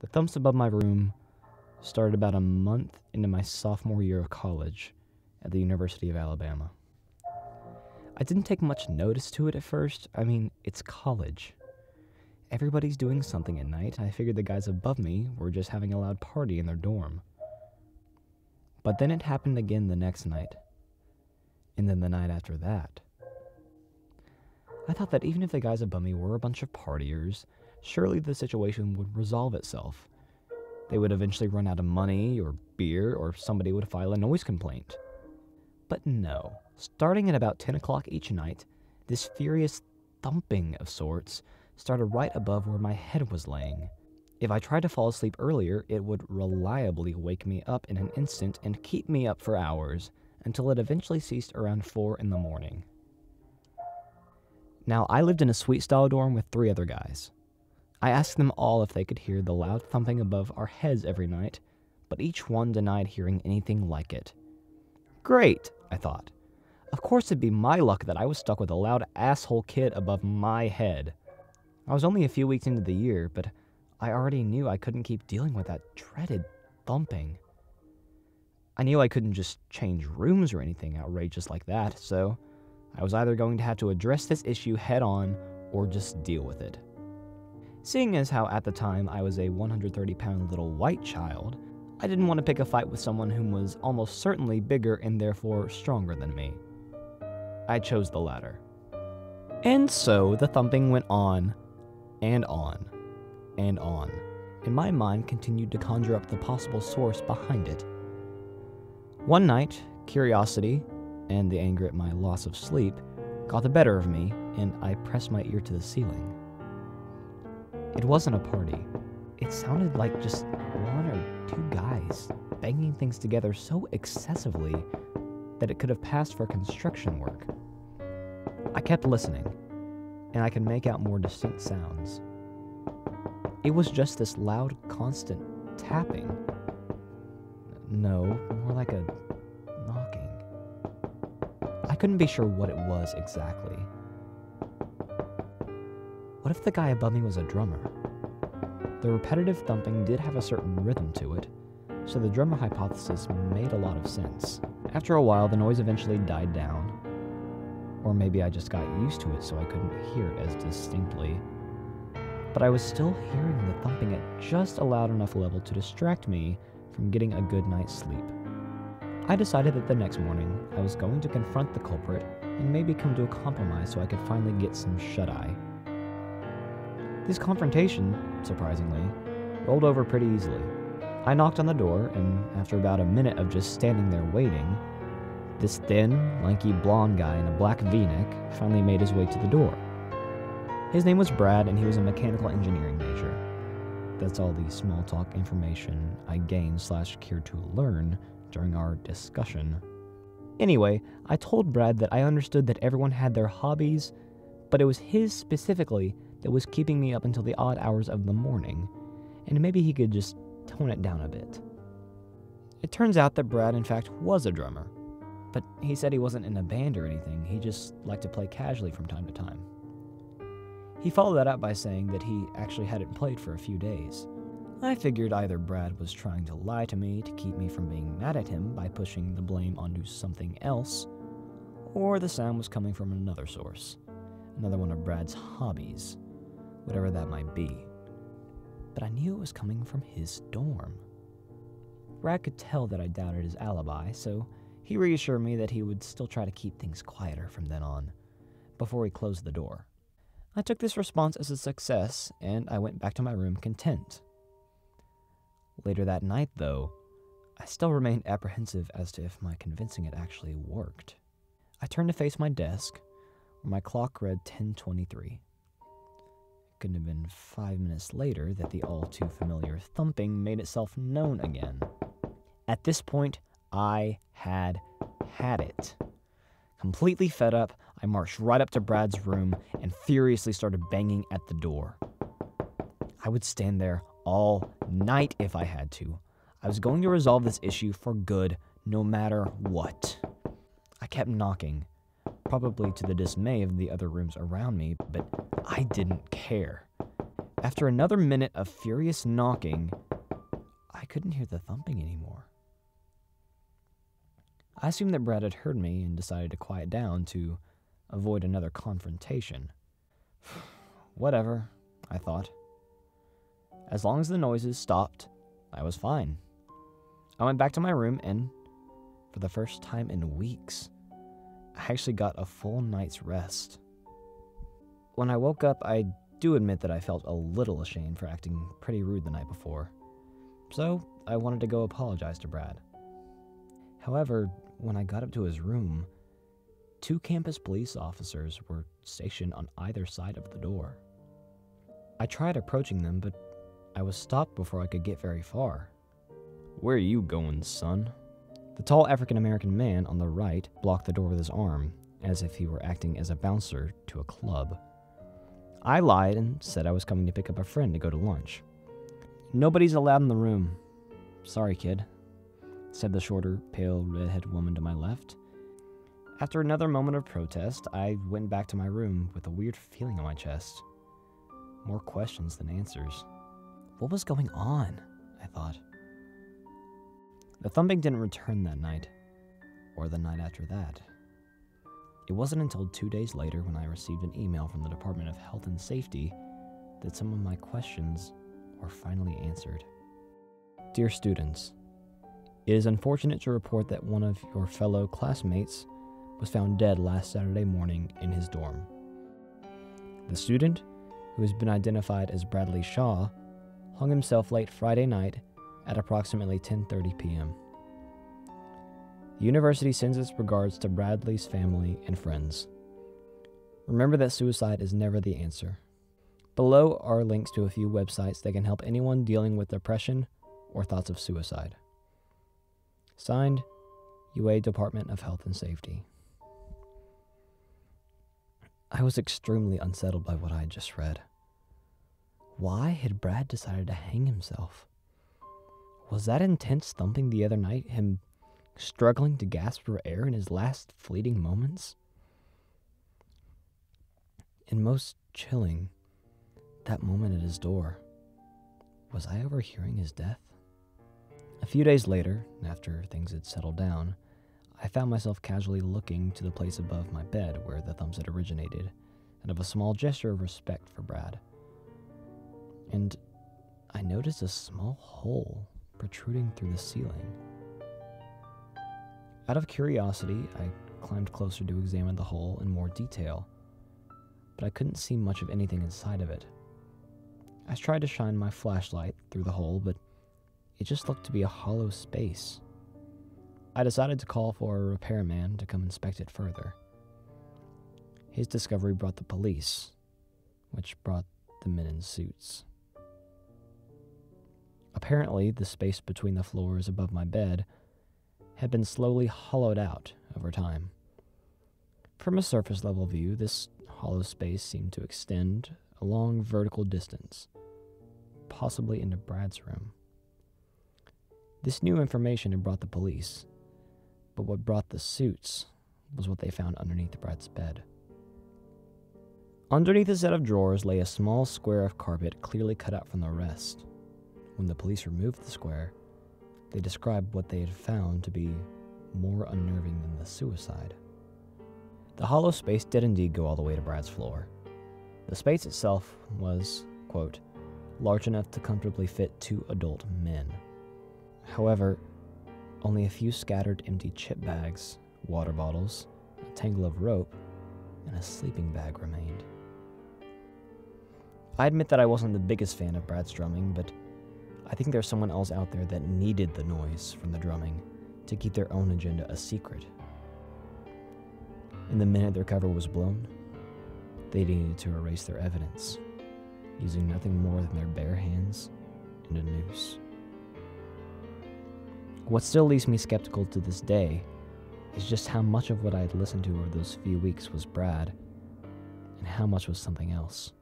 The thumps above my room started about a month into my sophomore year of college at the University of Alabama. I didn't take much notice to it at first. I mean, it's college. Everybody's doing something at night. I figured the guys above me were just having a loud party in their dorm. But then it happened again the next night. And then the night after that. I thought that even if the guys above me were a bunch of partiers, surely the situation would resolve itself. They would eventually run out of money or beer, or somebody would file a noise complaint. But no. Starting at about 10 o'clock each night, this furious thumping of sorts started right above where my head was laying. If I tried to fall asleep earlier, it would reliably wake me up in an instant and keep me up for hours, until it eventually ceased around 4 in the morning. Now, I lived in a suite-style dorm with 3 other guys. I asked them all if they could hear the loud thumping above our heads every night, but each one denied hearing anything like it. Great, I thought. Of course it'd be my luck that I was stuck with a loud asshole kid above my head. I was only a few weeks into the year, but I already knew I couldn't keep dealing with that dreaded thumping. I knew I couldn't just change rooms or anything outrageous like that, so I was either going to have to address this issue head on or just deal with it. Seeing as how at the time I was a 130-pound little white child, I didn't want to pick a fight with someone whom was almost certainly bigger and therefore stronger than me. I chose the latter. And so the thumping went on, and on, and on, and my mind continued to conjure up the possible source behind it. One night, curiosity, and the anger at my loss of sleep, got the better of me, and I pressed my ear to the ceiling. It wasn't a party. It sounded like just 1 or 2 guys banging things together so excessively that it could have passed for construction work. I kept listening, and I could make out more distinct sounds. It was just this loud, constant tapping. No, more like a knocking. I couldn't be sure what it was exactly. What if the guy above me was a drummer? The repetitive thumping did have a certain rhythm to it, so the drummer hypothesis made a lot of sense. After a while, the noise eventually died down. Or maybe I just got used to it so I couldn't hear it as distinctly. But I was still hearing the thumping at just a loud enough level to distract me from getting a good night's sleep. I decided that the next morning I was going to confront the culprit and maybe come to a compromise so I could finally get some shut-eye. This confrontation, surprisingly, rolled over pretty easily. I knocked on the door, and after about a minute of just standing there waiting, this thin, lanky blonde guy in a black V-neck finally made his way to the door. His name was Brad, and he was a mechanical engineering major. That's all the small talk information I gained/cared to learn during our discussion. Anyway, I told Brad that I understood that everyone had their hobbies, but it was his specifically that was keeping me up until the odd hours of the morning, and maybe he could just tone it down a bit. It turns out that Brad, in fact, was a drummer, but he said he wasn't in a band or anything. He just liked to play casually from time to time. He followed that up by saying that he actually hadn't played for a few days. I figured either Brad was trying to lie to me to keep me from being mad at him by pushing the blame onto something else, or the sound was coming from another source, another one of Brad's hobbies, whatever that might be. But I knew it was coming from his dorm. Brad could tell that I doubted his alibi, so he reassured me that he would still try to keep things quieter from then on, before he closed the door. I took this response as a success, and I went back to my room content. Later that night, though, I still remained apprehensive as to if my convincing it actually worked. I turned to face my desk, where my clock read 10:23. It couldn't have been 5 minutes later that the all-too-familiar thumping made itself known again. At this point, I had it. Completely fed up, I marched right up to Brad's room and furiously started banging at the door. I would stand there all night if I had to. I was going to resolve this issue for good, no matter what. I kept knocking, probably to the dismay of the other rooms around me, but I didn't care. After another minute of furious knocking, I couldn't hear the thumping anymore. I assumed that Brad had heard me and decided to quiet down to avoid another confrontation. Whatever, I thought. As long as the noises stopped, I was fine. I went back to my room and, for the first time in weeks, I actually got a full night's rest. When I woke up, I do admit that I felt a little ashamed for acting pretty rude the night before, so I wanted to go apologize to Brad. However, when I got up to his room, 2 campus police officers were stationed on either side of the door. I tried approaching them, but I was stopped before I could get very far. "Where are you going, son?" The tall African-American man on the right blocked the door with his arm, as if he were acting as a bouncer to a club. I lied and said I was coming to pick up a friend to go to lunch. "Nobody's allowed in the room. Sorry, kid," said the shorter, pale, redheaded woman to my left. After another moment of protest, I went back to my room with a weird feeling in my chest. More questions than answers. What was going on? I thought. The thumping didn't return that night, or the night after that. It wasn't until 2 days later when I received an email from the Department of Health and Safety that some of my questions were finally answered. Dear students, it is unfortunate to report that one of your fellow classmates was found dead last Saturday morning in his dorm. The student, who has been identified as Bradley Shaw, hung himself late Friday night at approximately 10:30 p.m. The university sends its regards to Bradley's family and friends. Remember that suicide is never the answer. Below are links to a few websites that can help anyone dealing with depression or thoughts of suicide. Signed, UA Department of Health and Safety. I was extremely unsettled by what I had just read. Why had Brad decided to hang himself? Was that intense thumping the other night him struggling to gasp for air in his last fleeting moments? And most chilling, that moment at his door. Was I overhearing his death? A few days later, after things had settled down, I found myself casually looking to the place above my bed where the thumps had originated, and of a small gesture of respect for Brad. And I noticed a small hole protruding through the ceiling. Out of curiosity, I climbed closer to examine the hole in more detail, but I couldn't see much of anything inside of it. I tried to shine my flashlight through the hole, but it just looked to be a hollow space. I decided to call for a repairman to come inspect it further. His discovery brought the police, which brought the men in suits. Apparently, the space between the floors above my bed had been slowly hollowed out over time. From a surface level view, this hollow space seemed to extend a long vertical distance, possibly into Brad's room. This new information had brought the police, but what brought the suits was what they found underneath Brad's bed. Underneath a set of drawers lay a small square of carpet clearly cut out from the rest. When the police removed the square, they described what they had found to be more unnerving than the suicide. The hollow space did indeed go all the way to Brad's floor. The space itself was, quote, large enough to comfortably fit 2 adult men. However, only a few scattered empty chip bags, water bottles, a tangle of rope, and a sleeping bag remained. I admit that I wasn't the biggest fan of Brad's drumming, but I think there's someone else out there that needed the noise from the drumming to keep their own agenda a secret. And the minute their cover was blown, they needed to erase their evidence, using nothing more than their bare hands and a noose. What still leaves me skeptical to this day is just how much of what I had listened to over those few weeks was Brad, and how much was something else.